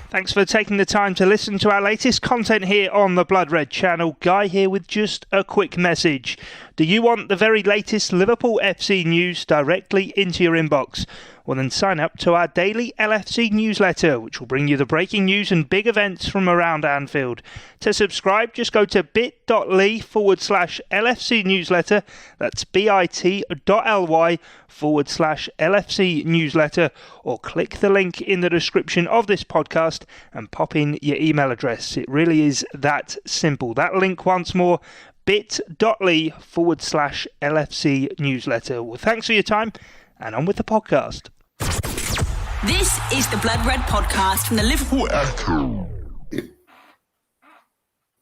Thanks for taking the time to listen to our latest content here on the Blood Red channel. Guy here with just a quick message. Do you want the very latest Liverpool FC news directly into your inbox? Well, then sign up to our daily LFC newsletter, which will bring you the breaking news and big events from around Anfield. To subscribe, just go to bit.ly/LFC newsletter. That's bit.ly/LFC newsletter, or click the link in the description of this podcast and pop in your email address. It really is that simple. That link once more, bit.ly/LFC newsletter. Well, thanks for your time, and on with the podcast. This is the Blood Red podcast from the Liverpool Echo.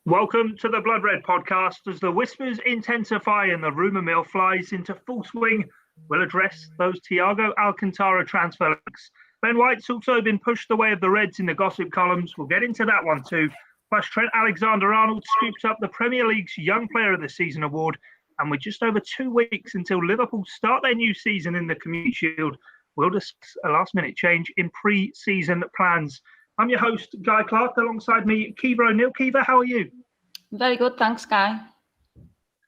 Welcome to the Blood Red podcast. As the whispers intensify and the rumour mill flies into full swing, we'll address those Thiago Alcantara transfer links. Ben White's also been pushed away of the Reds in the gossip columns. We'll get into that one too. Plus, Trent-Alexander Arnold scoops up the Premier League's Young Player of the Season award. And with just over 2 weeks until Liverpool start their new season in the Community Shield, we'll discuss a last-minute change in pre-season plans. I'm your host, Guy Clarke. Alongside me, Caoimhe O'Neill. Caoimhe, how are you? Very good, thanks, Guy.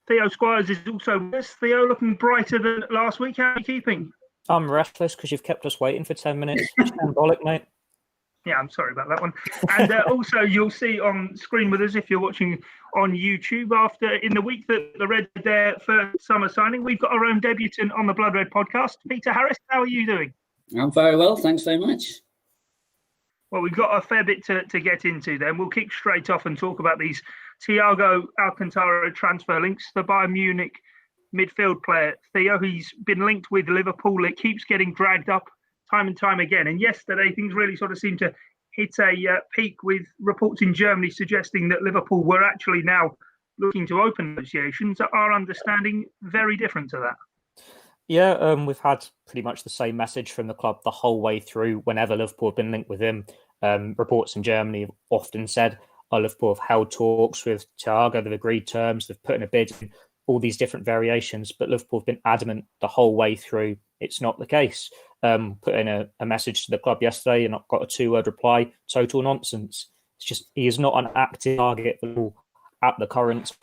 Theo Squires is also with us. Theo, looking brighter than last week. How are you keeping? I'm restless because you've kept us waiting for 10 minutes. Symbolic, mate. Yeah, I'm sorry about that one. And also, you'll see on screen with us, if you're watching on YouTube, after in the week that the Reds did their first summer signing, we've got our own debutant on the Blood Red podcast. Peter Harris, how are you doing? I'm very well, thanks very much. Well, we've got a fair bit to get into then. We'll kick straight off and talk about these Thiago Alcantara transfer links. The Bayern Munich midfield player, Theo, he's been linked with Liverpool. It keeps getting dragged up time and time again. And yesterday, things really sort of seemed to hit a peak with reports in Germany suggesting that Liverpool were actually now looking to open negotiations. Our understanding very different to that. Yeah, we've had pretty much the same message from the club the whole way through whenever Liverpool have been linked with him. Reports in Germany have often said, Liverpool have held talks with Thiago, they've agreed terms, they've put in a bid, all these different variations, but Liverpool have been adamant the whole way through it's not the case. Put in a message to the club yesterday and I got a 2-word reply, total nonsense. It's just, he is not an active target at the current.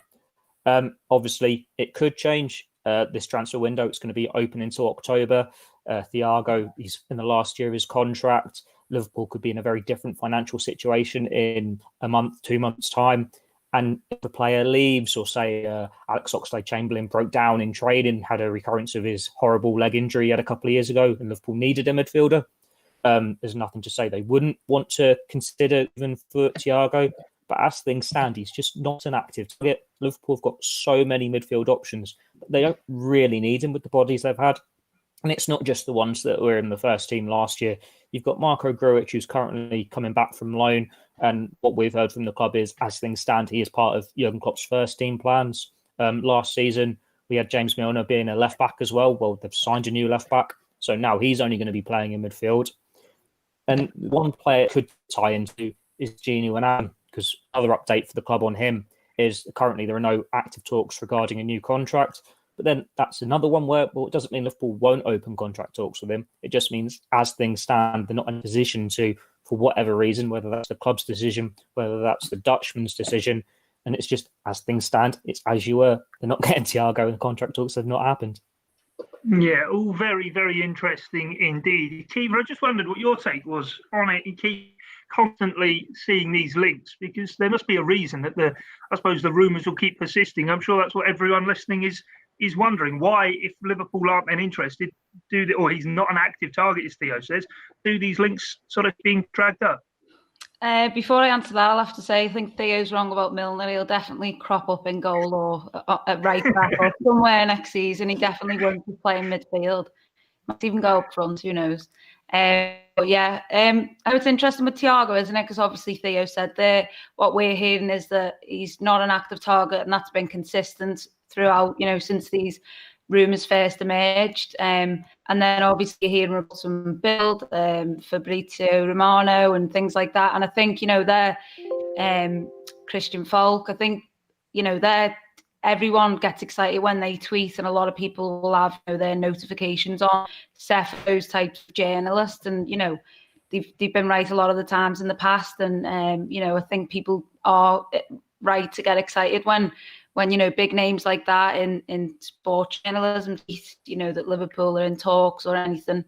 Obviously, it could change this transfer window. It's going to be open until October. Thiago, he's in the last year of his contract. Liverpool could be in a very different financial situation in a month, 2 months' time. And if the player leaves, or say Alex Oxlade-Chamberlain broke down in training, had a recurrence of his horrible leg injury he had a couple of years ago, and Liverpool needed a midfielder, there's nothing to say they wouldn't want to consider even for Thiago. But as things stand, he's just not an active target. Liverpool have got so many midfield options, but they don't really need him with the bodies they've had. And it's not just the ones that were in the first team last year. You've got Marco Grujic, who's currently coming back from loan. And what we've heard from the club is, as things stand, he is part of Jurgen Klopp's first team plans. Last season, we had James Milner being a left-back as well. Well, they've signed a new left-back. So now he's only going to be playing in midfield. And one player it could tie into is Gini Wijnaldum, because other update for the club on him is currently there are no active talks regarding a new contract. But then that's another one where, well, it doesn't mean Liverpool won't open contract talks with him. It just means as things stand, they're not in a position to, for whatever reason, whether that's the club's decision, whether that's the Dutchman's decision. And it's just, as things stand, it's as you were. They're not getting Thiago and contract talks have not happened. Yeah, all very, very interesting indeed. Caoimhe, I just wondered what your take was on it. You keep constantly seeing these links because there must be a reason that I suppose the rumours will keep persisting. I'm sure that's what everyone listening is wondering. Why, if Liverpool aren't then interested, or he's not an active target, as Theo says, do these links sort of being dragged up? Before I answer that, I'll have to say I think Theo's wrong about Milner. He'll definitely crop up in goal or at right back or somewhere next season. He definitely won't be playing midfield. Might even go up front, who knows. But yeah, it's interesting with Thiago, isn't it? Because obviously Theo said there, what we're hearing is that he's not an active target, and that's been consistent throughout, since these rumours first emerged. And then obviously you're hearing reports from Build, Fabrizio Romano and things like that. And I think, they're Christian Falk. I think, everyone gets excited when they tweet, and a lot of people will have their notifications on, set for those types of journalists. And, they've been right a lot of the times in the past, and I think people are right to get excited when big names like that in sports journalism, that Liverpool are in talks or anything.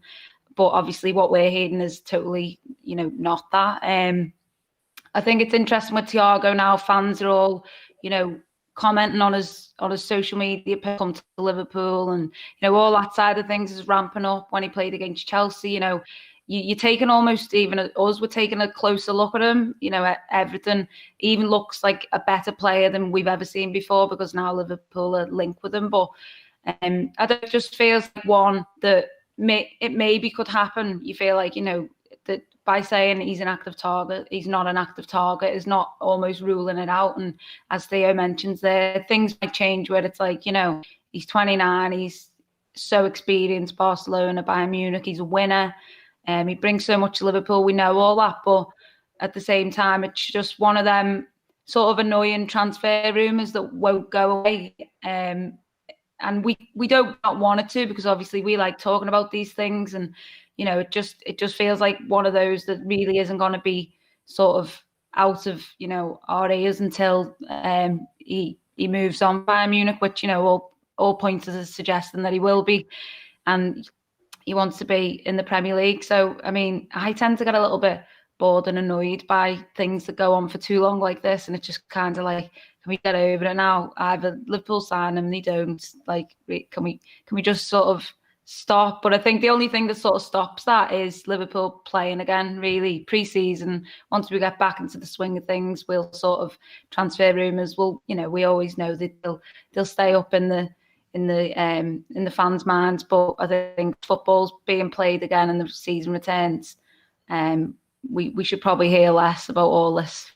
But obviously, what we're hearing is totally, not that. I think it's interesting with Thiago now. Fans are all, commenting on his social media, come to Liverpool, and all that side of things is ramping up. When he played against Chelsea, you're taking almost, even us, we're taking a closer look at him. At everything, he even looks like a better player than we've ever seen before, because now Liverpool are linked with him. But I don't, it just feels like one that it maybe could happen. You feel like that by saying he's an active target, he's not an active target, is not almost ruling it out. And as Theo mentions there, things might change where it's like, he's 29, he's so experienced, Barcelona, Bayern Munich, he's a winner. He brings so much to Liverpool, we know all that. But at the same time, it's just one of them sort of annoying transfer rumours that won't go away. And we don't not want it to, because obviously we like talking about these things, and it just feels like one of those that really isn't going to be sort of out of our ears until he moves on Bayern Munich, which all pointers are suggesting that he will be, and he wants to be in the Premier League. So I mean, I tend to get a little bit bored and annoyed by things that go on for too long like this, and it's just kind of like, can we get over it now? Either Liverpool sign him, they don't. Like, can we just sort of stop? But I think the only thing that sort of stops that is Liverpool playing again, really, pre-season. Once we get back into the swing of things, we'll sort of, transfer rumours will, we always know that they'll stay up in the fans' minds. But I think football's being played again and the season returns. We should probably hear less about all this.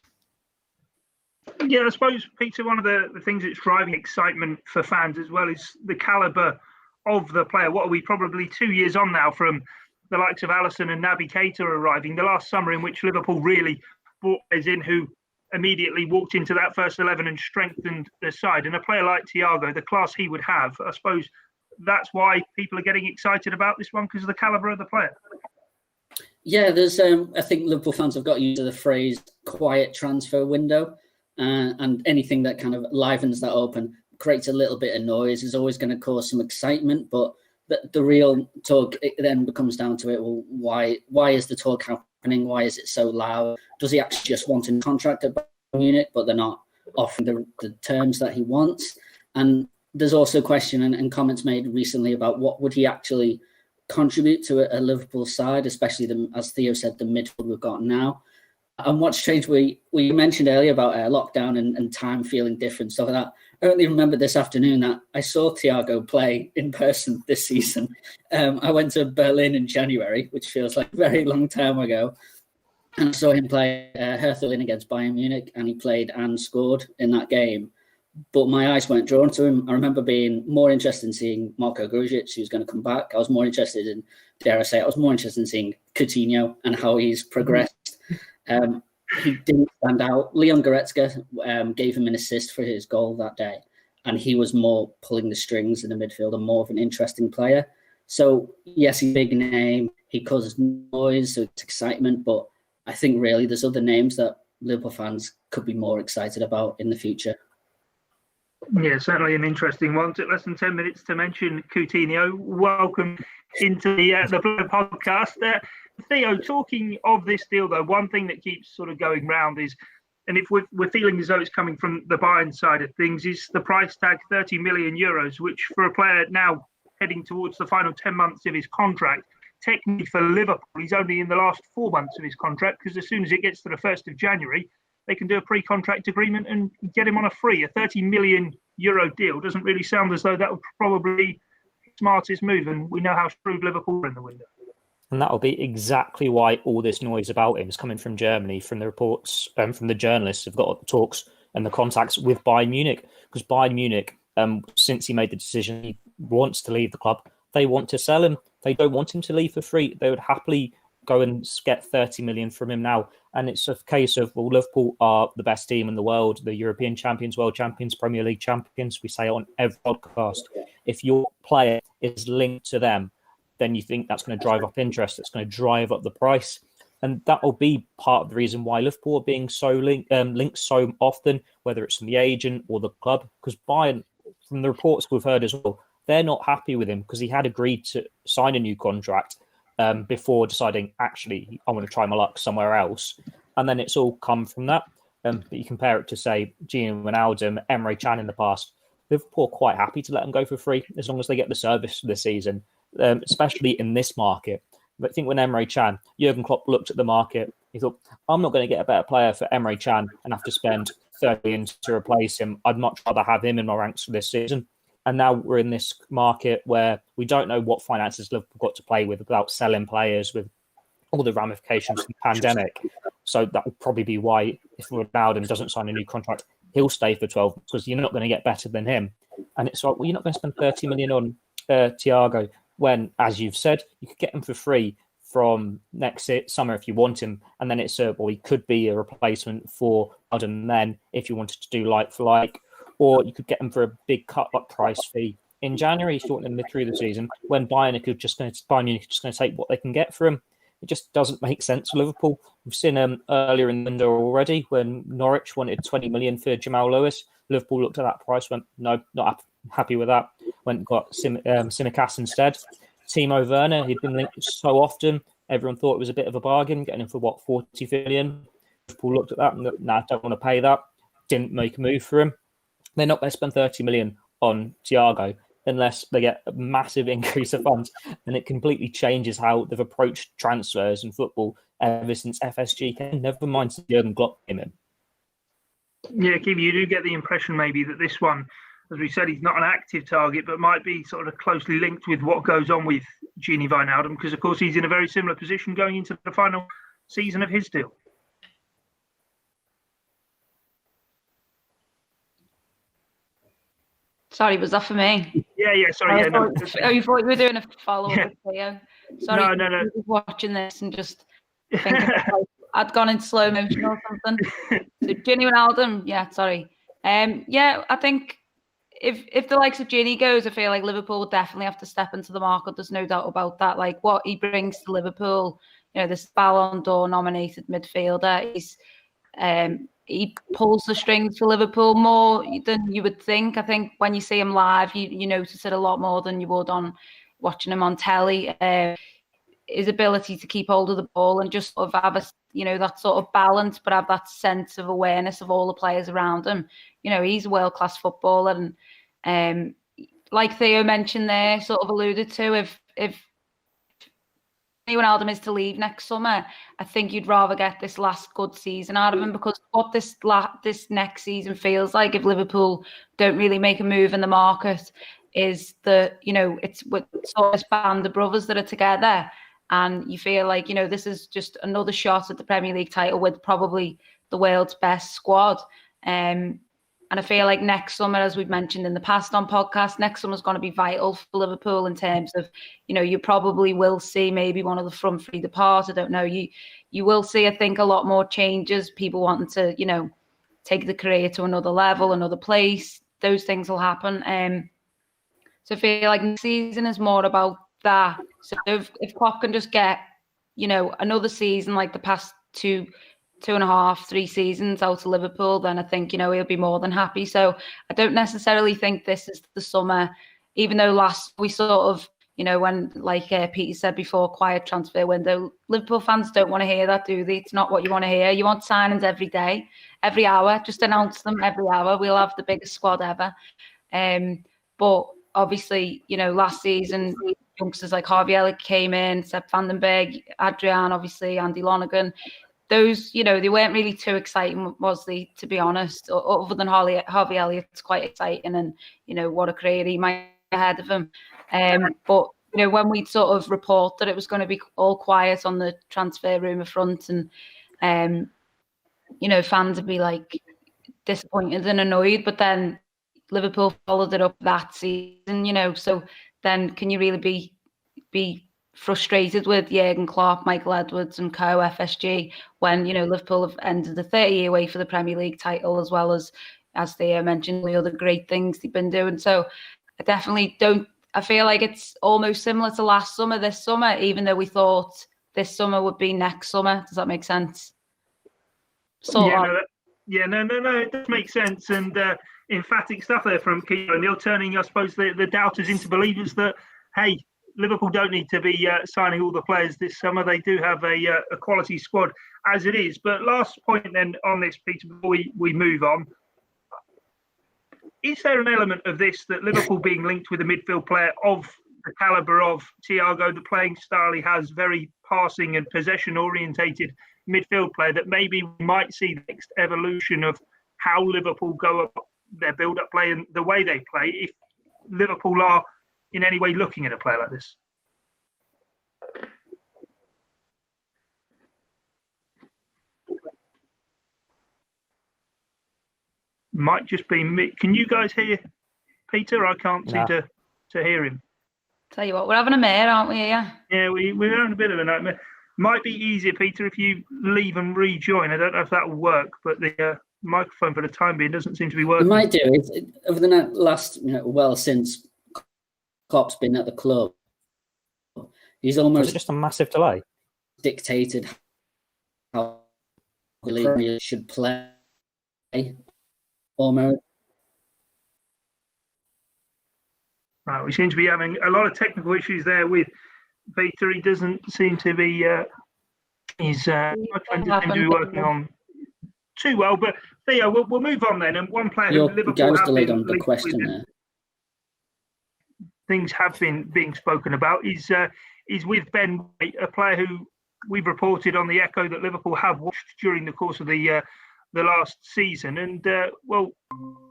Yeah, I suppose, Peter, one of the things that's driving excitement for fans as well is the calibre of the player. What are we, probably 2 years on now from the likes of Alisson and Naby Keita arriving, the last summer in which Liverpool really brought players in who immediately walked into that first 11 and strengthened the side. And a player like Thiago, the class he would have, I suppose that's why people are getting excited about this one, because of the calibre of the player. Yeah, there's. I think Liverpool fans have got used to the phrase "quiet transfer window," and anything that kind of livens that open creates a little bit of noise is always going to cause some excitement. But the real talk, it then becomes down to it. Well, why is the talk happening? Why is it so loud? Does he actually just want a contract at Bayern Munich, but they're not offering the terms that he wants? And there's also question and comments made recently about what would he actually contribute to a Liverpool side, especially as Theo said, the midfield we've got now. And what's changed, we mentioned earlier about lockdown and time feeling different, stuff like that. I only remember this afternoon that I saw Thiago play in person this season. I went to Berlin in January, which feels like a very long time ago. And I saw him play Hertha against Bayern Munich, and he played and scored in that game. But my eyes weren't drawn to him. I remember being more interested in seeing Marko Grujic, who's going to come back. I was more interested in, I was more interested in seeing Coutinho and how he's progressed. He didn't stand out. Leon Goretzka gave him an assist for his goal that day, and he was more pulling the strings in the midfield and more of an interesting player. So, yes, he's a big name. He causes noise, so it's excitement. But I think really there's other names that Liverpool fans could be more excited about in the future. Yeah, certainly an interesting one. Took less than 10 minutes to mention Coutinho. Welcome into the Blur podcast. Theo, talking of this deal, though, one thing that keeps sort of going round is, and if we're feeling as though it's coming from the Bayern side of things, is the price tag, 30 million euros, which for a player now heading towards the final 10 months of his contract, technically for Liverpool, he's only in the last 4 months of his contract, because as soon as it gets to the 1st of January, they can do a pre-contract agreement and get him on a free. A 30 million euro deal doesn't really sound as though that would probably be the smartest move, and we know how shrewd Liverpool are in the window. And that'll be exactly why all this noise about him is coming from Germany, from the reports, from the journalists who've got the talks and the contacts with Bayern Munich. Because Bayern Munich, since he made the decision he wants to leave the club, they want to sell him. They don't want him to leave for free. They would happily go and get 30 million from him now. And it's a case of, well, Liverpool are the best team in the world, the European champions, world champions, Premier League champions. We say it on every podcast. If your player is linked to them, then you think that's going to drive up interest. It's going to drive up the price. And that will be part of the reason why Liverpool are being so linked so often, whether it's from the agent or the club. Because Bayern, from the reports we've heard as well, they're not happy with him because he had agreed to sign a new contract before deciding, actually, I want to try my luck somewhere else. And then it's all come from that. But you compare it to, say, Gini Wijnaldum, Emre Can in the past. Liverpool are quite happy to let them go for free as long as they get the service for the season, especially in this market. But I think when Emre Can, Jurgen Klopp looked at the market, he thought, I'm not going to get a better player for Emre Can and have to spend 30 million to replace him. I'd much rather have him in my ranks for this season. And now we're in this market where we don't know what finances Liverpool got to play with without selling players, with all the ramifications of the pandemic. So that will probably be why, if Ronaldo doesn't sign a new contract, he'll stay for 12 because you're not going to get better than him. And it's like, well, you're not going to spend 30 million on Thiago when, as you've said, you could get him for free from next summer if you want him. And then it's he could be a replacement for Alden then if you wanted to do like for like. Or you could get him for a big cut-up price fee in January if you want him through the season, when Bayern Munich are just going to take what they can get for him. It just doesn't make sense for Liverpool. We've seen earlier in the window already when Norwich wanted 20 million for Jamal Lewis. Liverpool looked at that price, went, no, not happy with that. Went and got Tsimikas instead. Timo Werner, he'd been linked so often. Everyone thought it was a bit of a bargain, getting him for, 40 million. Liverpool looked at that and thought, I don't want to pay that. Didn't make a move for him. They're not going to spend 30 million on Thiago unless they get a massive increase of funds. And it completely changes how they've approached transfers in football ever since FSG came. Never mind since Jurgen Klopp came in. Yeah, Kim, you do get the impression maybe that this one, as we said, he's not an active target, but might be sort of closely linked with what goes on with Gini Wijnaldum, because, of course, he's in a very similar position going into the final season of his deal. Sorry, was that for me? Yeah, sorry. You thought you were doing a follow-up with Theo? Sorry, no. I was watching this and just thinking I'd gone in slow motion or something. So, Gini Wijnaldum, sorry. I think if the likes of Gini goes, I feel like Liverpool will definitely have to step into the market. There's no doubt about that. Like what he brings to Liverpool, this Ballon d'Or nominated midfielder, he pulls the strings for Liverpool more than you would think. I think when you see him live, you notice it a lot more than you would on watching him on telly. His ability to keep hold of the ball and just sort of have that sort of balance, but have that sense of awareness of all the players around him. He's a world-class footballer, and like Theo mentioned there, sort of alluded to, if Wijnaldum is to leave next summer, I think you'd rather get this last good season out of him, because what this next season feels like, if Liverpool don't really make a move in the market, is that it's with sort of this band of brothers that are together, and you feel like this is just another shot at the Premier League title with probably the world's best squad. And I feel like next summer, as we've mentioned in the past on podcasts, next summer is going to be vital for Liverpool in terms of, you probably will see maybe one of the front three depart. I don't know. You will see, I think, a lot more changes. People wanting to, take the career to another level, another place. Those things will happen. So I feel like next season is more about that. So if Klopp can just get, another season like the past 2.5, 3 seasons out of Liverpool, then I think, he'll be more than happy. So I don't necessarily think this is the summer, even though last we sort of, when, like Peter said before, quiet transfer window, Liverpool fans don't want to hear that, do they? It's not what you want to hear. You want signings every day, every hour. Just announce them every hour. We'll have the biggest squad ever. But obviously, last season, youngsters like Harvey Elliott came in, Sepp Vandenberg, Adrian, obviously, Andy Lonergan. Those, they weren't really too exciting, was they, to be honest, other than Harvey Elliott's quite exciting, and, what a career he might have ahead of him. But, when we sort of report that it was going to be all quiet on the transfer rumour front, and, fans would be like disappointed and annoyed, but then Liverpool followed it up that season, so then can you really be frustrated with Jurgen Klopp, Michael Edwards and FSG when, Liverpool have ended the 30-year wait for the Premier League title, as well as Theo mentioned, the other great things they've been doing. So I definitely don't, I feel like it's almost similar to last summer, this summer, even though we thought this summer would be next summer. Does that make sense? No, it does make sense. And emphatic stuff there from Caoimhe O'Neill, turning, I suppose, the doubters into believers that, hey, Liverpool don't need to be signing all the players this summer. They do have a quality squad as it is. But last point then on this, Peter, before we move on. Is there an element of this that Liverpool being linked with a midfield player of the calibre of Thiago, the playing style he has, very passing and possession-orientated midfield player, that maybe we might see the next evolution of how Liverpool go about their build-up play and the way they play, if Liverpool are in any way looking at a player like this? Might just be me. Can you guys hear Peter? I can't seem to hear him. Tell you what, we're having a mare, aren't we? Yeah, we're having a bit of a nightmare. Might be easier, Peter, if you leave and rejoin. I don't know if that will work, but the microphone for the time being doesn't seem to be working. It might do. Over the last, since Klopp's been at the club, he's almost just a massive delay. Dictated how the league should play. Almost. Right, we seem to be having a lot of technical issues there with Peter. He doesn't seem to be his microphone doesn't seem to be working on too well. But Theo, we'll move on then. And one player who Liverpool have been on the question there. Things have been being spoken about is with Ben White, a player who we've reported on the Echo that Liverpool have watched during the course of the last season, and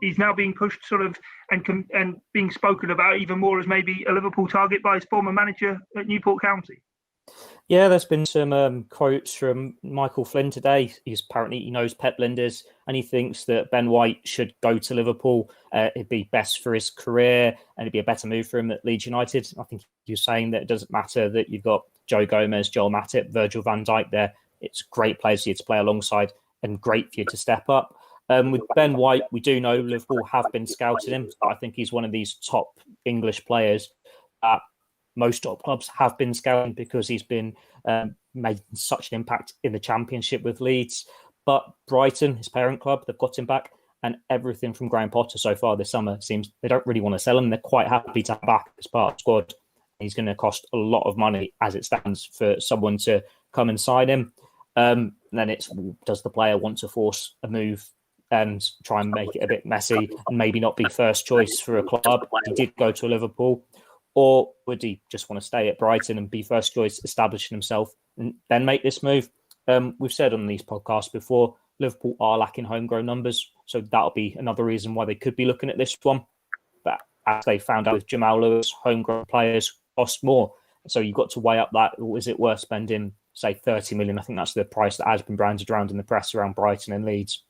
he's now being pushed sort of and being spoken about even more as maybe a Liverpool target by his former manager at Newport County. Yeah, there's been some quotes from Michael Flynn today. He knows Pep Linders, and he thinks that Ben White should go to Liverpool. It'd be best for his career, and it'd be a better move for him at Leeds United. I think he was saying that it doesn't matter that you've got Joe Gomez, Joel Matip, Virgil van Dijk there. It's great players for you to play alongside and great for you to step up. With Ben White, we do know Liverpool have been scouting him. I think he's one of these top English players that most top clubs have been scouting because he's been made such an impact in the Championship with Leeds. But Brighton, his parent club, they've got him back, and everything from Graham Potter so far this summer seems they don't really want to sell him. They're quite happy to have back as part of the squad. He's going to cost a lot of money as it stands for someone to come and sign him. Then it's, does the player want to force a move and try and make it a bit messy and maybe not be first choice for a club? He did go to Liverpool. Or would he just want to stay at Brighton and be first choice, establishing himself and then make this move? We've said on these podcasts before, Liverpool are lacking homegrown numbers. So that'll be another reason why they could be looking at this one. But as they found out with Jamal Lewis, homegrown players cost more. So you've got to weigh up that. Is it worth spending, say, 30 million? I think that's the price that has been branded around in the press around Brighton and Leeds.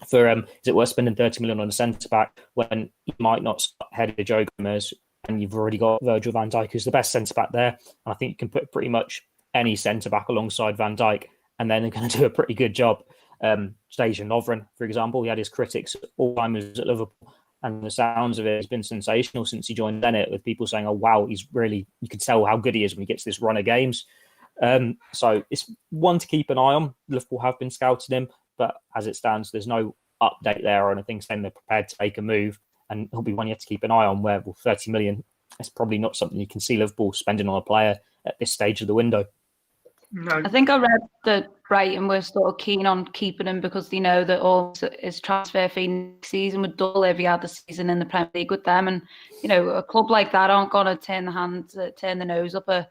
Is it worth spending 30 million on a centre-back when you might not start ahead of Joe Gomez and you've already got Virgil van Dijk, who's the best centre-back there? And I think you can put pretty much any centre-back alongside Van Dijk and then they're going to do a pretty good job. Dejan Lovren, for example, he had his critics all time at Liverpool. And the sounds of it has been sensational since he joined Bennett, with people saying, oh, wow, he's really, you can tell how good he is when he gets this run of games. So it's one to keep an eye on. Liverpool have been scouting him, but as it stands, there's no update there or anything saying they're prepared to take a move. And he'll be one you have to keep an eye on, where 30 million is probably not something you can see Liverpool spending on a player at this stage of the window. No. I think I read that Brighton were sort of keen on keeping him because they know that all his transfer fee next season would double if he had the season in the Premier League with them. And, you know, a club like that aren't going to turn the nose up a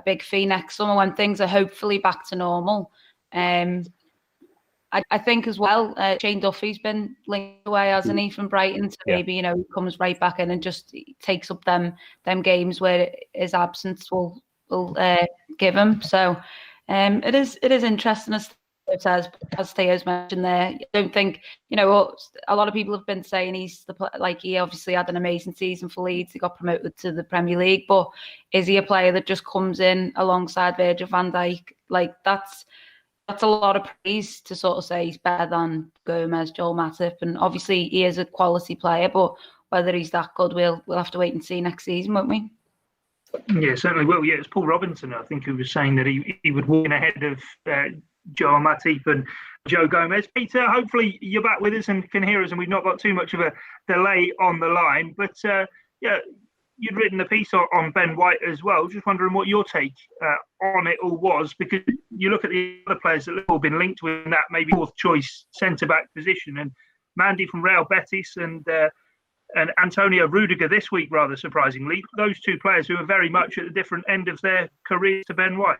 big fee next summer when things are hopefully back to normal. I think as well, Shane Duffy's been linked away, hasn't he, from Brighton? So maybe, you know, he comes right back in and just takes up them games where his absence will give him. So it is interesting, as Theo's mentioned there. I don't think, you know, a lot of people have been saying he obviously had an amazing season for Leeds. He got promoted to the Premier League, but is he a player that just comes in alongside Virgil van Dijk? Like that's a lot of praise to sort of say he's better than Gomez, Joel Matip, and obviously he is a quality player, but whether he's that good, we'll have to wait and see next season, won't we? Yeah, certainly will. Yeah, it's Paul Robinson, I think, who was saying that he would win ahead of Joel Matip and Joe Gomez. Peter, hopefully you're back with us and can hear us, and we've not got too much of a delay on the line. But yeah, you'd written a piece on Ben White as well. Just wondering what your take on it all was, because you look at the other players that Liverpool have been linked with in that maybe fourth choice centre back position, and Mandy from Real Betis and Antonio Rudiger this week, rather surprisingly. Those two players who are very much at the different end of their careers to Ben White.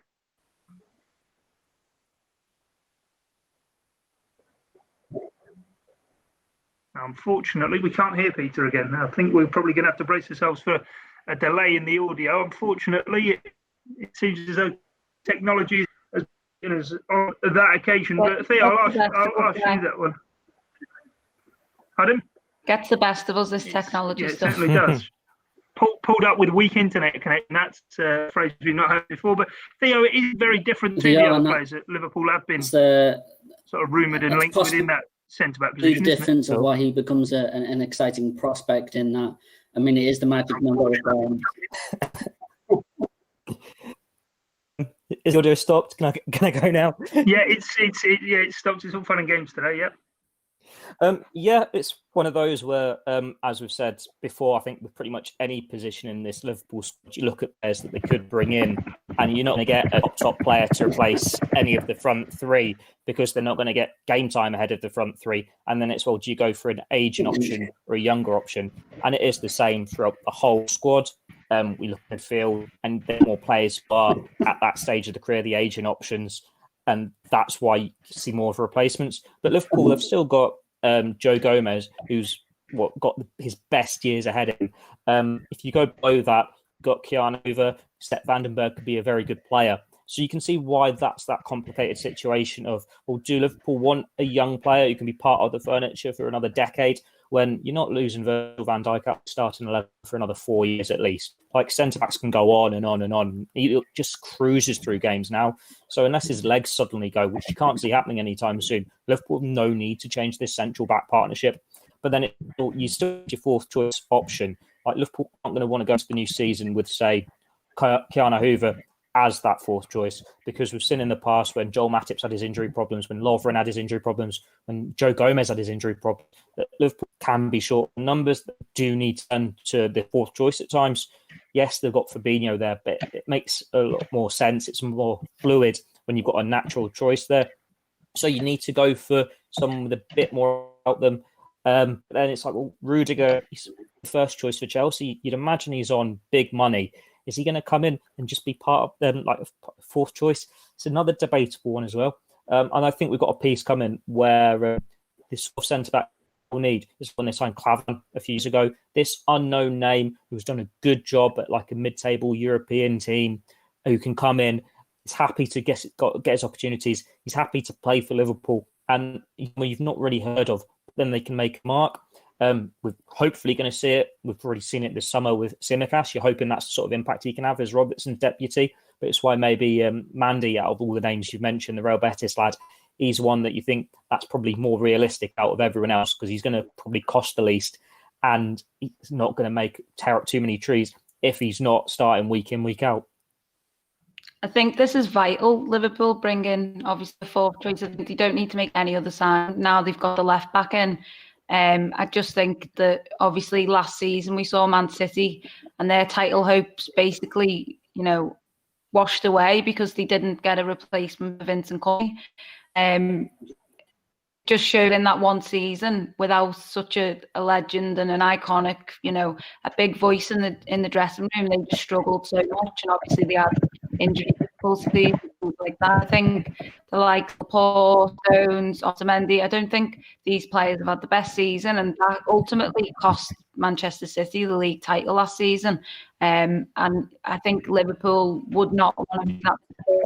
Unfortunately, we can't hear Peter again. I think we're probably going to have to brace ourselves for a delay in the audio. Unfortunately, it seems as though technology has been on that occasion. But Theo, I'll ask you that one. Pardon? Gets the best of us, this technology stuff. It certainly does. Pulled up with weak internet connection. That's a phrase we've not heard before. But Theo, it is very different to the other players that Liverpool have been sort of rumoured and linked within that centre-back position. The difference of why he becomes an exciting prospect in that. I mean, it is the magic number of Is the audio stopped? Can I go now? Yeah, it's stopped. It's all fun and games today. Yep. Yeah, it's one of those where, as we've said before, I think with pretty much any position in this Liverpool squad, you look at players that they could bring in, and you're not going to get a top player to replace any of the front three because they're not going to get game time ahead of the front three. And then it's, well, do you go for an aging option or a younger option? And it is the same throughout the whole squad. We look at midfield, and there are more players who are at that stage of the career, the aging options, and that's why you see more of replacements. But Liverpool have still got Joe Gomez, who's got his best years ahead of him. If you go below that, you've got Keanu Hoover, Sepp Vandenberg could be a very good player. So you can see why that's that complicated situation of, well, do Liverpool want a young player who can be part of the furniture for another decade when you're not losing Virgil van Dijk up starting 11 for another 4 years at least? Like, centre-backs can go on and on and on. He just cruises through games now. So unless his legs suddenly go, which you can't see happening anytime soon, Liverpool have no need to change this central-back partnership. But then you still have your fourth choice option. Like, Liverpool aren't going to want to go into the new season with, say, Keanu Hoover as that fourth choice, because we've seen in the past when Joel Matip's had his injury problems, when Lovren had his injury problems, when Joe Gomez had his injury problems, that Liverpool can be short in numbers, that do need to turn to the fourth choice at times. Yes, they've got Fabinho there, but it makes a lot more sense. It's more fluid when you've got a natural choice there. So you need to go for someone with a bit more about them. Then it's like, well, Rudiger, he's the first choice for Chelsea. You'd imagine he's on big money. Is he going to come in and just be part of them, like a fourth choice? It's another debatable one as well. And I think we've got a piece coming where this sort of centre-back will need is when they signed Klavan a few years ago. This unknown name who's done a good job at like a mid-table European team who can come in, is happy to get his opportunities. He's happy to play for Liverpool. And you've not really heard of, then they can make a mark. We're hopefully going to see it. We've already seen it this summer with Tsimikas. You're hoping that's the sort of impact he can have as Robertson's deputy. But it's why maybe Mandy, out of all the names you've mentioned, the Real Betis lad, he's one that you think that's probably more realistic out of everyone else because he's going to probably cost the least and he's not going to tear up too many trees if he's not starting week in, week out. I think this is vital. Liverpool bring in, obviously, the fourth choice. I think they don't need to make any other sign. Now they've got the left back in. I just think that obviously last season we saw Man City and their title hopes basically, washed away because they didn't get a replacement for Vincent Kompany. Just showed in that one season without such a legend and an iconic, a big voice in the dressing room. They just struggled so much, and obviously they had injury difficulties, things like that. I think the likes of Paul, Stones, Otamendi, I don't think these players have had the best season, and that ultimately cost Manchester City the league title last season. And I think Liverpool would not want to do that.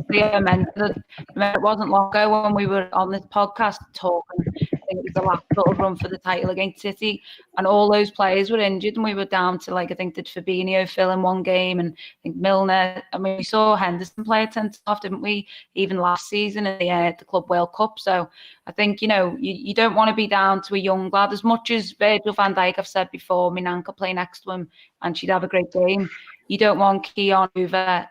It wasn't long ago when we were on this podcast talking, I think it was the last sort of run for the title against City, and all those players were injured, and we were down to, I think, did Fabinho fill in one game, and I think Milner. I mean, we saw Henderson play a centre-half, didn't we, even last season in the Club World Cup. So I think, you don't want to be down to a young lad. As much as Virgil van Dijk, I've said before, Minanka play next to him and she'd have a great game. you don't want Keon over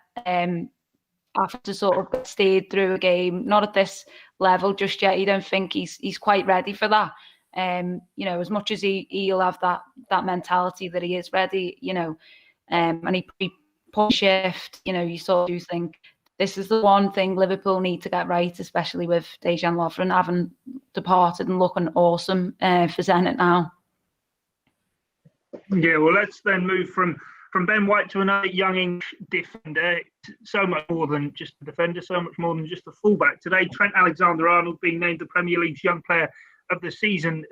after sort of get steered through a game, not at this level just yet. You don't think he's quite ready for that. As much as he'll have that mentality that he is ready, and he push shift, you sort of do think this is the one thing Liverpool need to get right, especially with Dejan Lovren having departed and looking awesome for Zenit now. Yeah, well, let's then move from Ben White to another young English defender. So much more than just a defender, so much more than just a fullback. Today, Trent-Alexander Arnold being named the Premier League's Young Player of the Season.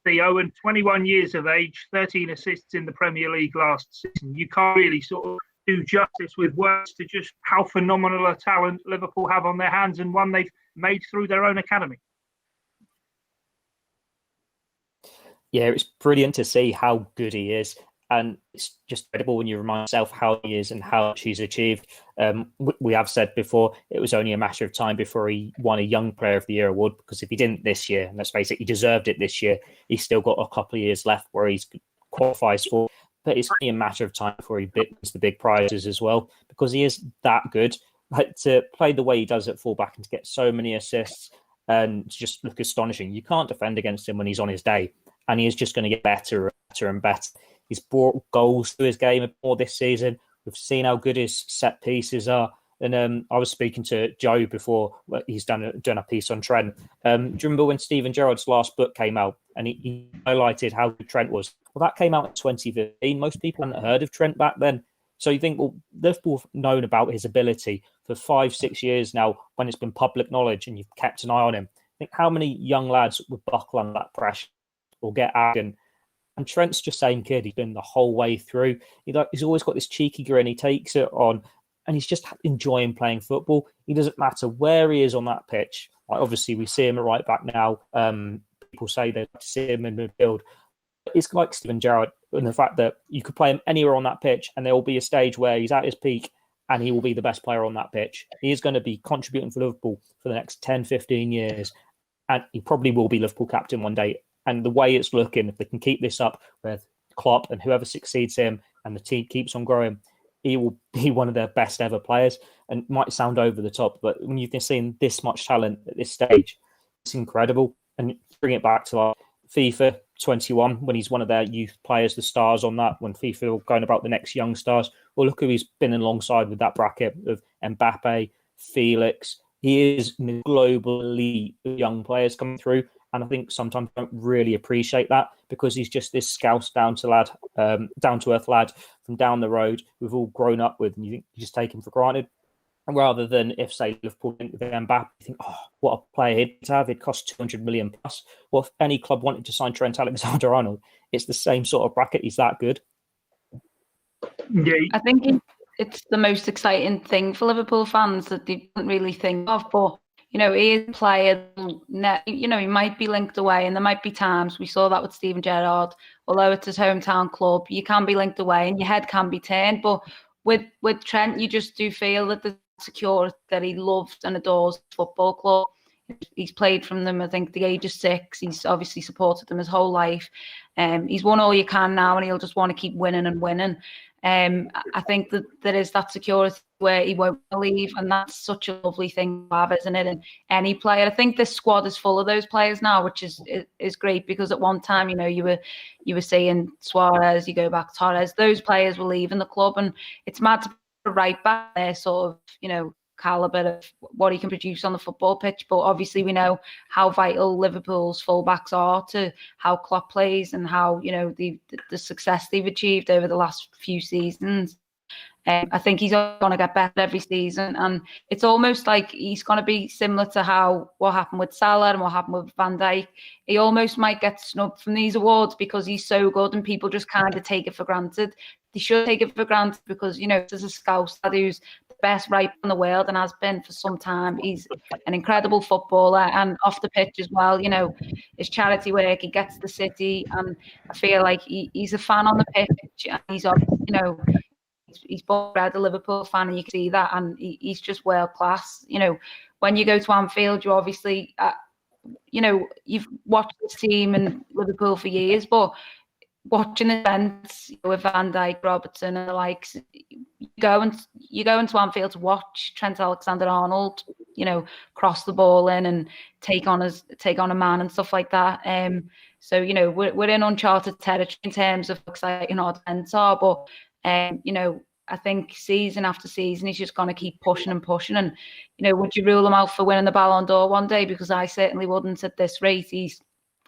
Theo, and 21 years of age, 13 assists in the Premier League last season. You can't really sort of do justice with words to just how phenomenal a talent Liverpool have on their hands, and one they've made through their own academy. Yeah, it's brilliant to see how good he is. And it's just incredible when you remind yourself how he is and how much he's achieved. We have said before, it was only a matter of time before he won a Young Player of the Year award, because if he didn't this year, and let's face it, he deserved it this year, he's still got a couple of years left where he qualifies for. But it's only a matter of time before he wins the big prizes as well, because he is that good. But to play the way he does at fullback and to get so many assists and to just look astonishing, you can't defend against him when he's on his day. And he is just going to get better and better and better. He's brought goals to his game more this season. We've seen how good his set pieces are. And I was speaking to Joe before he's done a piece on Trent. Do you remember when Stephen Gerrard's last book came out and he highlighted how good Trent was? Well, that came out in 2015. Most people hadn't heard of Trent back then. So you think, well, Liverpool have known about his ability for 5-6 years now when it's been public knowledge and you've kept an eye on him. Think how many young lads would buckle under that pressure or get arrogant. And Trent's just same kid. He's been the whole way through. He's always got this cheeky grin. He takes it on, and he's just enjoying playing football. He doesn't matter where he is on that pitch. Like obviously, we see him at right back now. People say they like to see him in midfield. It's like Steven Gerrard, and the fact that you could play him anywhere on that pitch, and there will be a stage where he's at his peak, and he will be the best player on that pitch. He is going to be contributing for Liverpool for the next 10, 15 years, and he probably will be Liverpool captain one day. And the way it's looking, if they can keep this up with Klopp and whoever succeeds him and the team keeps on growing, he will be one of their best ever players. And it might sound over the top, but when you've seen this much talent at this stage, it's incredible. And bring it back to like FIFA 21, when he's one of their youth players, the stars on that, when FIFA were going about the next young stars. Well, look who he's been alongside with that bracket of Mbappe, Felix. He is in the global elite of young players coming through. And I think sometimes I don't really appreciate that because he's just this Scouse down-to-earth lad from down the road we've all grown up with, and you just take him for granted. Rather than if, say, Liverpool went with Mbappe, you think, oh, what a player he'd have. It'd cost 200 million plus. Well, if any club wanted to sign Trent-Alexander Arnold, it's the same sort of bracket. He's that good. Yeah. I think it's the most exciting thing for Liverpool fans that they don't really think of, but he is a player, he might be linked away, and there might be times, we saw that with Steven Gerrard, although it's his hometown club, you can be linked away and your head can be turned. But with Trent, you just do feel that the secure that he loves and adores the football club. He's played from them, I think, the age of 6. He's obviously supported them his whole life. He's won all you can now, and he'll just want to keep winning and winning. I think that there is that security where he won't leave, and that's such a lovely thing to have, isn't it? And any player, I think this squad is full of those players now, which is great, because at one time, you were seeing Suarez, you go back Torres, those players were leaving the club, and it's mad to put right back there, sort of, caliber of what he can produce on the football pitch. But obviously we know how vital Liverpool's fullbacks are to how Klopp plays and how the success they've achieved over the last few seasons. I think he's going to get better every season, and it's almost like he's going to be similar to what happened with Salah and what happened with Van Dijk. He almost might get snubbed from these awards because he's so good and people just kind of take it for granted. They should take it for granted because, there's a Scouse lad who's the best right in the world and has been for some time. He's an incredible footballer, and off the pitch as well, his charity work, he gets the city, and I feel like he's a fan on the pitch, and he's he's born bred a Liverpool fan, and you can see that, and he's just world class. When you go to Anfield, you obviously, you've watched this team and Liverpool for years, but watching events with Van Dijk, Robertson, and the likes, you go into Anfield to watch Trent-Alexander Arnold, cross the ball in and take on a man and stuff like that. So we're in uncharted territory in terms of how exciting our events are, but I think season after season he's just going to keep pushing and pushing. And would you rule him out for winning the Ballon d'Or one day? Because I certainly wouldn't at this rate. He's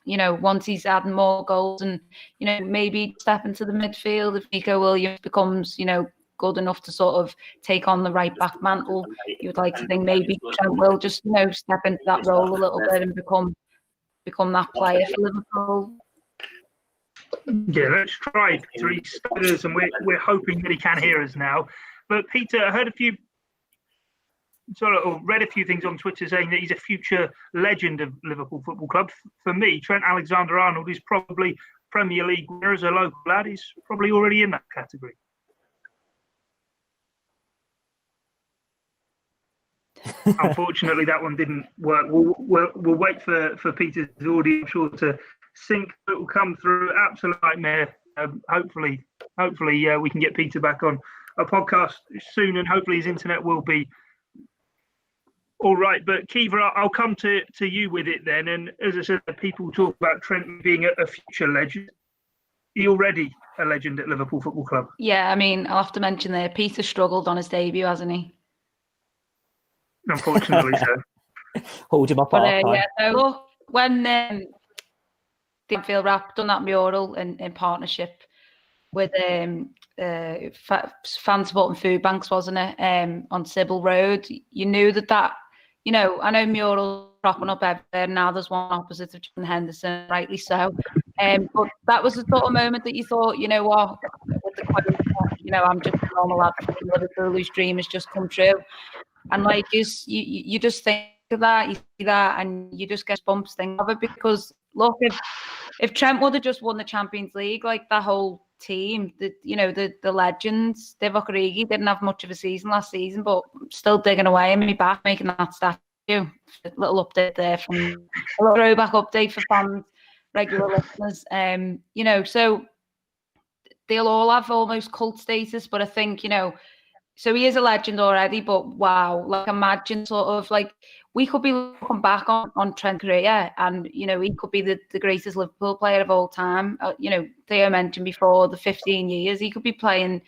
once he's adding more goals and, maybe step into the midfield if Nico Williams becomes, good enough to sort of take on the right back mantle, you would like to think maybe Trent will just, step into that role a little bit and become that player for Liverpool. Yeah, let's try Peter. He's us, and we're hoping that he can hear us now. But Peter, I heard read a few things on Twitter saying that he's a future legend of Liverpool Football Club. For me, Trent-Alexander Arnold is probably Premier League winner as a local lad. He's probably already in that category. Unfortunately, that one didn't work. We'll wait for Peter's audio, I'm sure, to sync. It will come through. Absolute nightmare. Hopefully, we can get Peter back on a podcast soon, and hopefully his internet will be all right. But Kiva, I'll come to you with it then. And as I said, people talk about Trent being a future legend. He already a legend at Liverpool Football Club. Yeah, I mean, I'll have to mention there, Peter struggled on his debut, hasn't he? Unfortunately, so. Hold him up. Look, when the Anfield Wrap done that mural in partnership with fan supporting food banks, wasn't it? On Sybil Road, you knew that I know murals cropping up everywhere. Now there's one opposite of Jordan Henderson, rightly so. But that was the sort of moment that you thought, what, with the quote, I'm just a normal lad from Liverpool whose dream has just come true. And like you just think of that, you see that, and you just get bumps thinking of it. Because look, if Trent would have just won the Champions League, like that whole team, the legends, Divock Origi didn't have much of a season last season, but still digging away in me back, making that statue. A little update there from a little throwback update for fans, regular listeners. So they'll all have almost cult status, but I think, so he is a legend already, but wow, like imagine sort of like we could be looking back on Trent's career and, he could be the greatest Liverpool player of all time. Theo mentioned before the 15 years, he could be playing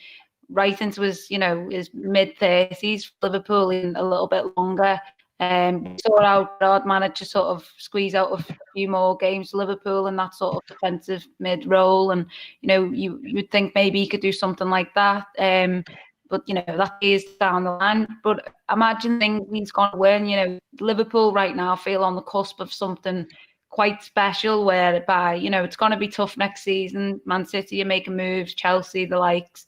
right into his, his mid-30s for Liverpool in a little bit longer. Saw how Gerrard managed to sort of squeeze out a few more games to Liverpool in that sort of defensive mid-role. And, you'd think maybe he could do something like that. But, that is down the line. But imagine things he's going to win. Liverpool right now feel on the cusp of something quite special whereby, it's going to be tough next season. Man City are making moves, Chelsea, the likes.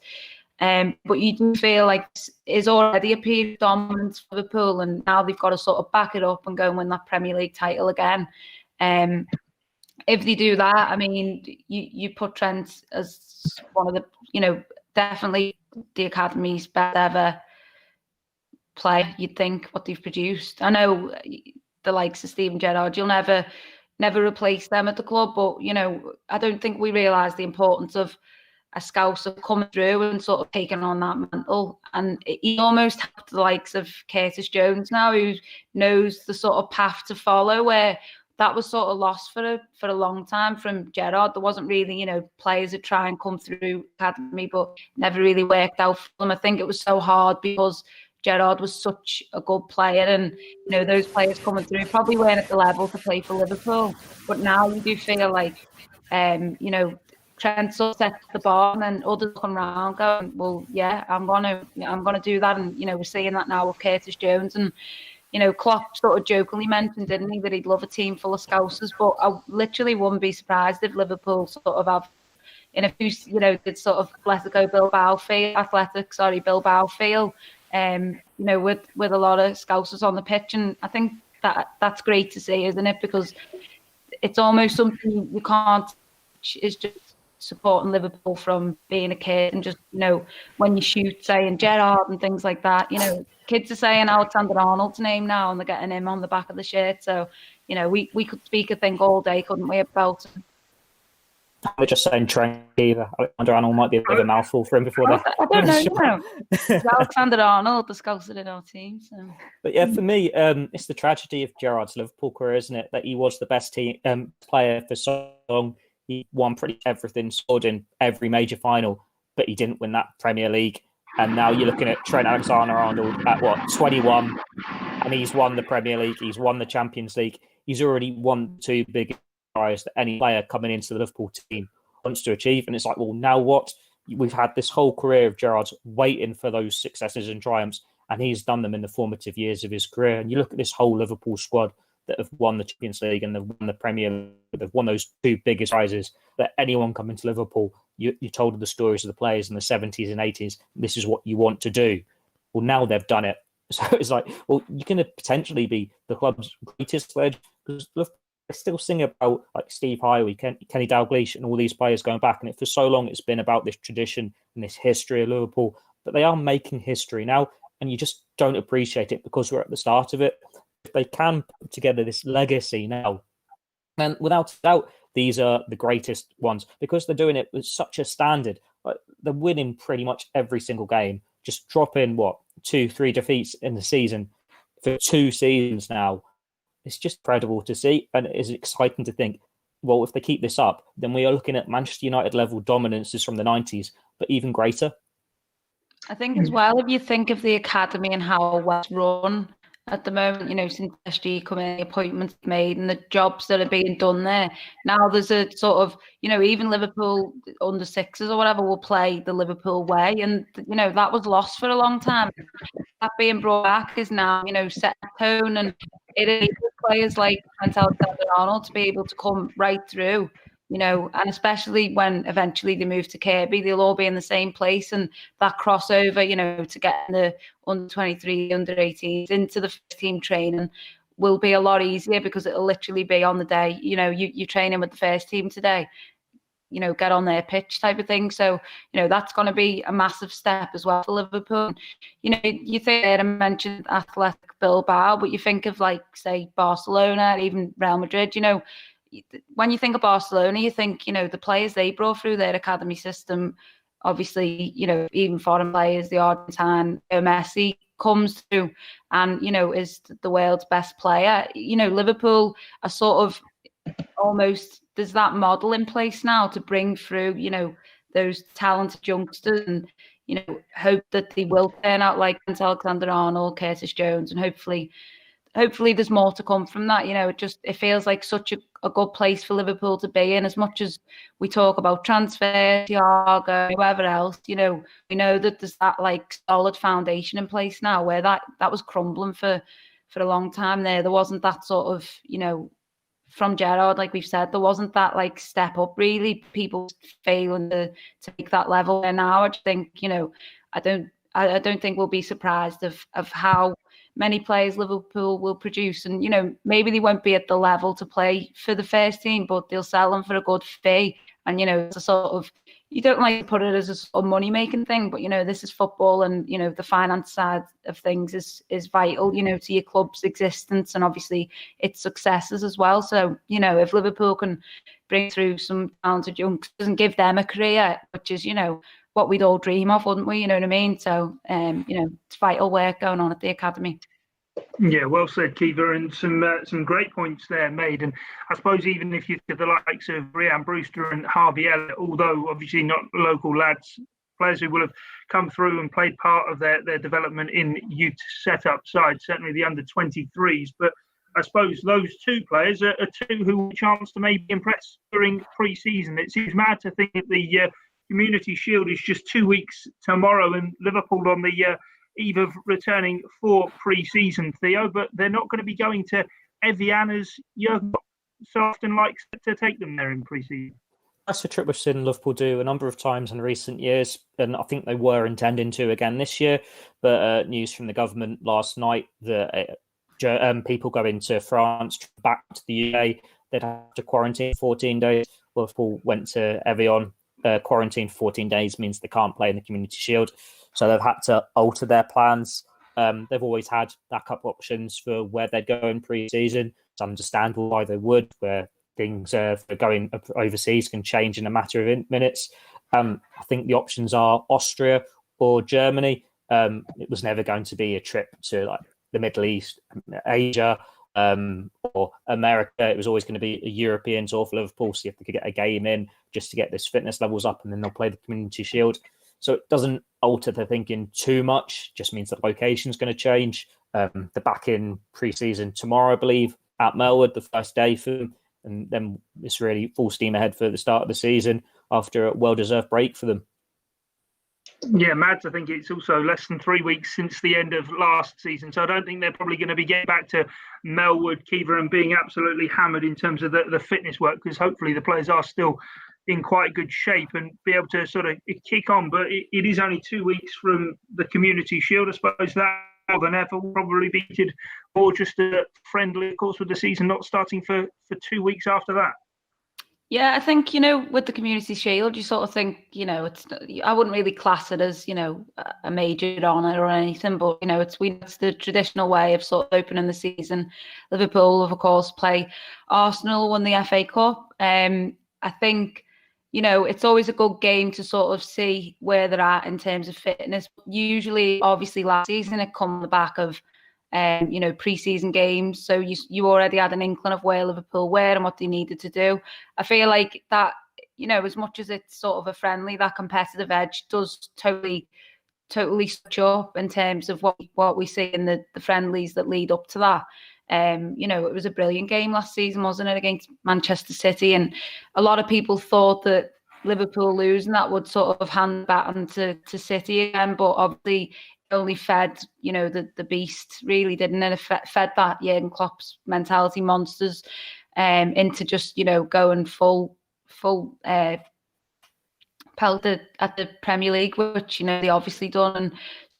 But you do feel like it's already a period of dominance for Liverpool, and now they've got to sort of back it up and go and win that Premier League title again. If they do that, I mean, you put Trent as one of the, definitely the Academy's best ever player, you'd think, what they've produced. I know the likes of Steven Gerrard, you'll never replace them at the club, but, I don't think we realise the importance of a Scouser coming through and sort of taking on that mantle. And he almost helped the likes of Curtis Jones now, who knows the sort of path to follow, where that was sort of lost for a long time from Gerrard. There wasn't really, players that try and come through academy, but never really worked out for them. I think it was so hard because Gerrard was such a good player, and those players coming through probably weren't at the level to play for Liverpool. But now you do feel like, Trent sort of sets the bar, and then others come around going, well, yeah, I'm gonna do that. And we're seeing that now with Curtis Jones. And Klopp sort of jokingly mentioned, didn't he, that he'd love a team full of Scousers. But I literally wouldn't be surprised if Liverpool sort of have, in a few, did sort of Bilbao feel, with a lot of Scousers on the pitch. And I think that's great to see, isn't it? Because it's almost something you can't, is just supporting Liverpool from being a kid, and just, when you shoot, saying Gerrard and things like that, kids are saying Alexander Arnold's name now and they're getting him on the back of the shirt. So, we could speak a thing all day, couldn't we, about him? We're just saying Trent-Alexander Arnold might be a bit of a mouthful for him before that. I don't know. Alexander Arnold, the scouser in our team. So. But yeah, for me, it's the tragedy of Gerrard's Liverpool career, isn't it? That he was the best player for so long. He won pretty much everything, scored in every major final, but he didn't win that Premier League. And now you're looking at Trent-Alexander Arnold at 21, and he's won the Premier League, he's won the Champions League, he's already won 2 big prize that any player coming into the Liverpool team wants to achieve. And it's like, well, now what? We've had this whole career of Gerrard's waiting for those successes and triumphs, and he's done them in the formative years of his career. And you look at this whole Liverpool squad that have won the Champions League and they've won the Premier League, they've won those 2 biggest prizes, that anyone coming to Liverpool, you told the stories of the players in the 70s and 80s, this is what you want to do. Well, now they've done it. So it's like, well, you're going to potentially be the club's greatest legend, because I still sing about like Steve Highway, Kenny Dalglish, and all these players going back. And for so long, it's been about this tradition and this history of Liverpool. But they are making history now, and you just don't appreciate it because we're at the start of it. If they can put together this legacy now, and without doubt, these are the greatest ones because they're doing it with such a standard. Like, they're winning pretty much every single game. Just drop in 2-3 defeats in the season for 2 seasons now. It's just incredible to see, and it is exciting to think, well, if they keep this up, then we are looking at Manchester United level dominances from the 90s, but even greater. I think as well, if you think of the academy and how well it's run at the moment, since SG come in, the appointments made and the jobs that are being done there. Now there's a sort of, even Liverpool under 6s or whatever will play the Liverpool way. And, that was lost for a long time. That being brought back is now, set a tone, and it enables players like Trent-Alexander Arnold to be able to come right through, and especially when eventually they move to Kirby, they'll all be in the same place, and that crossover, to get the under 23, under 18s into the first team training will be a lot easier because it'll literally be on the day, you're training with the first team today, get on their pitch type of thing. So, that's going to be a massive step as well for Liverpool. You think I mentioned Athletic Bilbao, but you think of say Barcelona, even Real Madrid, when you think of Barcelona, you think, the players they brought through their academy system, obviously, even foreign players, the Argentine, Messi comes through and, is the world's best player. Liverpool are sort of almost, there's that model in place now to bring through, those talented youngsters and, hope that they will turn out like Alexander Arnold, Curtis Jones, and hopefully there's more to come from that. It feels like such a good place for Liverpool to be in. As much as we talk about transfer, Thiago, whoever else, we know that there's that solid foundation in place now where that was crumbling for a long time there. There wasn't that sort of, from Gerrard, like we've said, there wasn't that step up really. People failing to take that level. And now I just think, I don't think we'll be surprised of how many players Liverpool will produce. And, maybe they won't be at the level to play for the first team, but they'll sell them for a good fee. And, it's a sort of, you don't like to put it as a sort of money-making thing, but, this is football and, the finance side of things is vital, to your club's existence and obviously its successes as well. So, if Liverpool can bring through some talented youngsters and give them a career, which is, what we'd all dream of, wouldn't we? You know what I mean? So, it's vital work going on at the academy. Yeah, well said, Kiva, and some great points there made. And I suppose even if you think of the likes of Ryan Brewster and Harvey Elliott, although obviously not local lads, players who will have come through and played part of their development in youth setup sides, certainly the under 23s. But I suppose those 2 players are 2 who have a chance to maybe impress during pre-season. It seems mad to think that the Community Shield is just 2 weeks tomorrow, and Liverpool on the eve of returning for pre-season, Theo, but they're not going to be going to Evian as Jurgen so often likes to take them there in pre-season. That's a trip we've seen Liverpool do a number of times in recent years, and I think they were intending to again this year, but news from the government last night that people going to France, back to the UK, they'd have to quarantine 14 days. Liverpool went to Evian. Quarantine for 14 days means they can't play in the Community Shield. So they've had to alter their plans. They've always had backup options for where they'd go in pre-season. It's understandable why they would, where things for going overseas can change in a matter of minutes. I think the options are Austria or Germany. It was never going to be a trip to like the Middle East, Asia, or America. It was always going to be a European tour for Liverpool, see if they could get a game in just to get this fitness levels up, and then they'll play the Community Shield. So it doesn't alter the thinking too much, just means the location's going to change. They're back in pre-season tomorrow, I believe, at Melwood, the first day for them, and then it's really full steam ahead for the start of the season after a well-deserved break for them. Yeah, Mads, I think it's also less than 3 weeks since the end of last season, so I don't think they're probably going to be getting back to Melwood, Caoimhe, and being absolutely hammered in terms of the fitness work, because hopefully the players are still in quite good shape and be able to sort of kick on. But it is only 2 weeks from the Community Shield. I suppose that more than ever will probably be needed, or just a friendly, of course, with the season not starting for 2 weeks after that. Yeah, I think, with the Community Shield, you sort of think, I wouldn't really class it as, a major honour or anything, but, it's the traditional way of sort of opening the season. Liverpool, of course, play Arsenal, won the FA Cup. I think, it's always a good game to sort of see where they're at in terms of fitness. Usually, obviously, last season, it come on the back of pre-season games. So you already had an inkling of where Liverpool were and what they needed to do. I feel like that, as much as it's sort of a friendly, that competitive edge does totally switch up in terms of what we see in the friendlies that lead up to that. It was a brilliant game last season, wasn't it, against Manchester City? And a lot of people thought that Liverpool losing that would sort of hand baton to City again, but obviously only fed, the beast, really, didn't it? It fed that Jurgen Klopp's mentality monsters into just, going full pelt at the Premier League, which, they obviously done. And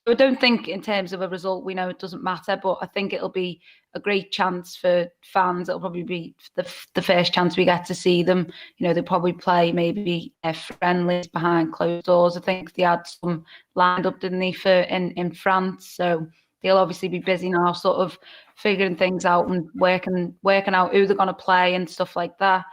I don't think in terms of a result, we know it doesn't matter, but I think it'll be a great chance for fans. It'll probably be the first chance we get to see them. They'll probably play maybe friendlies behind closed doors. I think they had some lined up, didn't they, in France? So they'll obviously be busy now, sort of figuring things out and working out who they're going to play and stuff like that.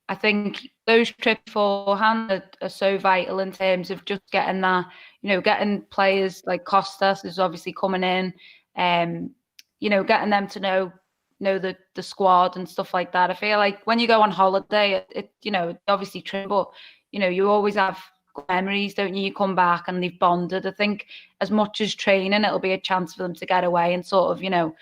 I think those trips beforehand are so vital in terms of just getting that, getting players like Costas is obviously coming in, getting them to know the squad and stuff like that. I feel like when you go on holiday, it obviously true, but you always have memories, don't you? You come back and they've bonded. I think as much as training, it'll be a chance for them to get away and sort of,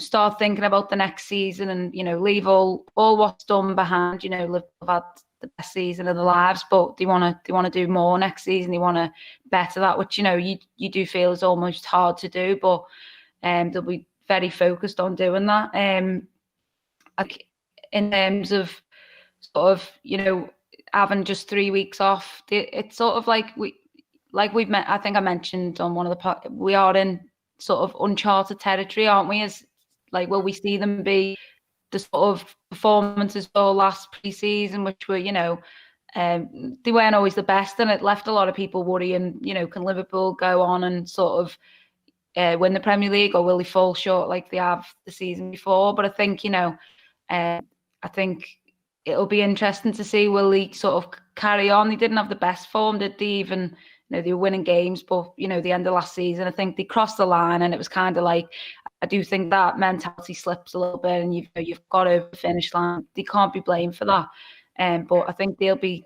start thinking about the next season and, leave all what's done behind. Liverpool have had the best season of their lives, but they want to do more next season. They want to better that, which, you do feel is almost hard to do, but they'll be very focused on doing that. In terms of sort of, having just 3 weeks off, it's sort of like we've met. I think I mentioned on one of the we are in sort of uncharted territory, aren't we? As like, will we see them be the sort of performances for last pre-season, which were, they weren't always the best, and it left a lot of people worrying, can Liverpool go on and sort of win the Premier League, or will they fall short like they have the season before? But I think, I think it'll be interesting to see, will they sort of carry on? They didn't have the best form, did they? Even, they were winning games, but, the end of last season, I think they crossed the line, and it was kind of like, I do think that mentality slips a little bit, and you've got over the finish line. They can't be blamed for that. But I think the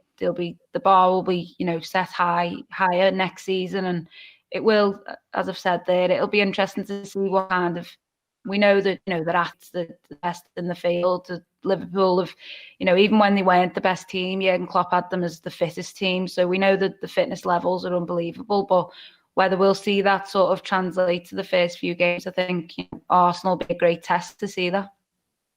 bar will be, set higher next season, and it will, as I've said there, it'll be interesting to see what kind of, we know that, they're at the best in the field. Liverpool have, even when they weren't the best team, Jurgen Klopp had them as the fittest team. So we know that the fitness levels are unbelievable, but whether we'll see that sort of translate to the first few games, I think Arsenal will be a great test to see that.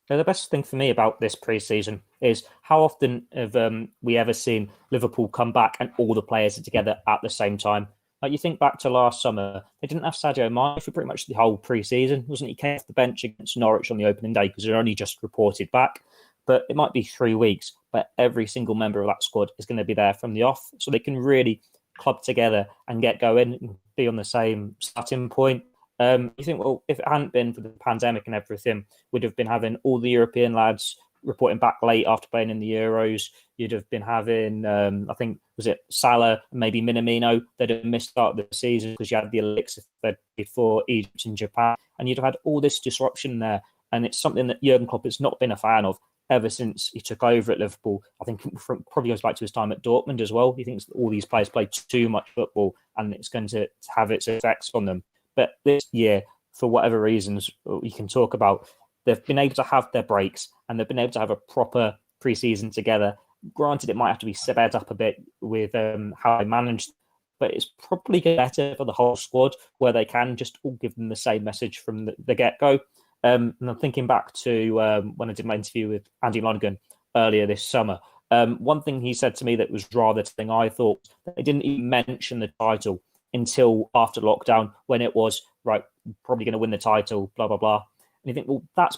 Now, the best thing for me about this pre-season is how often have we ever seen Liverpool come back and all the players are together at the same time? Like, you think back to last summer, they didn't have Sadio Mane for pretty much the whole pre-season, wasn't he? He came off the bench against Norwich on the opening day because they're only just reported back. But it might be 3 weeks, but every single member of that squad is going to be there from the off, so they can really club together and get going and be on the same starting point. You think, well, if it hadn't been for the pandemic and everything, we'd have been having all the European lads reporting back late after playing in the Euros. You'd have been having, I think, was it Salah and maybe Minamino that had missed out the season because you had the Elixir before Egypt and Japan, and you'd have had all this disruption there. And it's something that Jurgen Klopp has not been a fan of ever since he took over at Liverpool. I think probably goes back to his time at Dortmund as well. He thinks that all these players play too much football and it's going to have its effects on them. But this year, for whatever reasons we can talk about, they've been able to have their breaks and they've been able to have a proper pre-season together. Granted, it might have to be sped up a bit with how they managed, but it's probably better for the whole squad where they can just all give them the same message from the get-go. And I'm thinking back to when I did my interview with Andy Lonergan earlier this summer. One thing he said to me that was rather telling, I thought, they didn't even mention the title until after lockdown when it was, right, probably going to win the title, blah, blah, blah. And you think, well, that's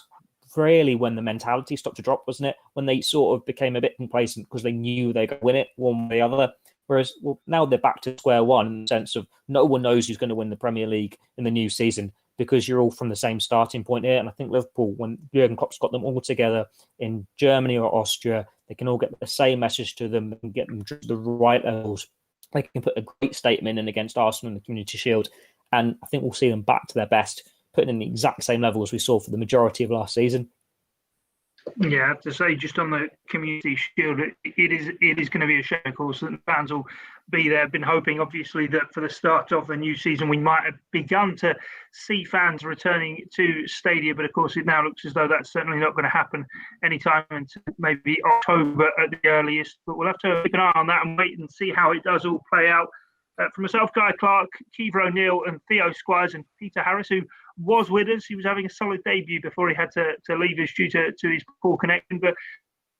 really when the mentality stopped to drop, wasn't it? When they sort of became a bit complacent because they knew they could win it one way or the other. Whereas, well, now they're back to square one in the sense of no one knows who's going to win the Premier League in the new season because you're all from the same starting point here. And I think Liverpool, when Jurgen Klopp's got them all together in Germany or Austria, they can all get the same message to them and get them to the right levels. They can put a great statement in against Arsenal in the Community Shield. And I think we'll see them back to their best, putting in the exact same level as we saw for the majority of last season. Yeah, I have to say, just on the Community Shield, it is going to be a shame, of course, that the fans will be there. Been hoping, obviously, that for the start of the new season, we might have begun to see fans returning to stadia, but of course, it now looks as though that's certainly not going to happen anytime until maybe October at the earliest. But we'll have to keep an eye on that and wait and see how it does all play out. From myself, Guy Clarke, Caoimhe O'Neill and Theo Squires and Peter Harris, who was with us. He was having a solid debut before he had to leave us due to his poor connection. But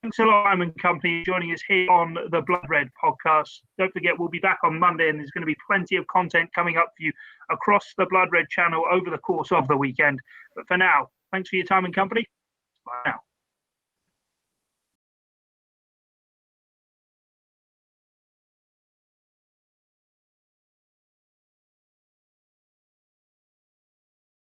thanks a lot, Simon Company, joining us here on the Blood Red podcast. Don't forget, we'll be back on Monday and there's going to be plenty of content coming up for you across the Blood Red channel over the course of the weekend. But for now, thanks for your time and company. Bye now.